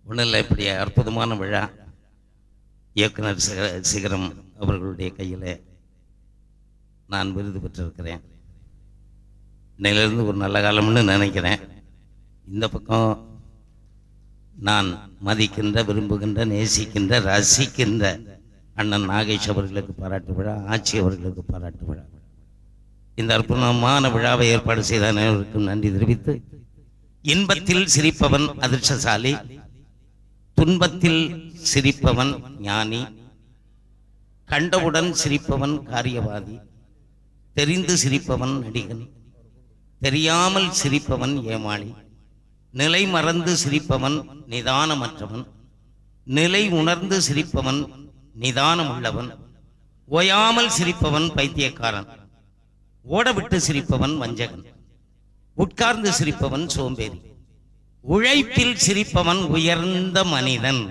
ஒன்றும் இல்லை, இப்படி அற்புதமான விழா இயக்குனர் சிகரம் அவர்களுடைய கையில் நான் விருது பெற்றிருக்கிறேன். இன்னையிலிருந்து ஒரு நல்ல காலம்னு நினைக்கிறேன். இந்த பக்கம் நான் மதிக்கின்ற, விரும்புகின்ற, நேசிக்கின்ற, ரசிக்கின்ற அண்ணன் நாகேஷ் அவர்களுக்கு பாராட்டு விழா, ஆட்சி அவர்களுக்கு பாராட்டு விழா. இந்த அற்புதமான விழாவை ஏற்பாடு செய்த அனைவருக்கும் நன்றி தெரிவித்து, இன்பத்தில் சிரிப்பவன் அதிர்ஷ்டசாலி, துன்பத்தில் சிரிப்பவன் ஞானி, கண்டவுடன் சிரிப்பவன் காரியவாதி, தெரிந்து சிரிப்பவன் நடிகன், தெரியாமல் சிரிப்பவன் ஏமாளி, நிலை மறந்து சிரிப்பவன் நிதானமற்றவன், நிலை உணர்ந்து சிரிப்பவன் நிதானம் உள்ளவன், ஓயாமல் சிரிப்பவன் பைத்தியக்காரன், ஓடவிட்டு சிரிப்பவன் வஞ்சகன், உட்கார்ந்து சிரிப்பவன் சோம்பேறி, உழைப்பில் சிரிப்பவன் உயர்ந்த மனிதன்.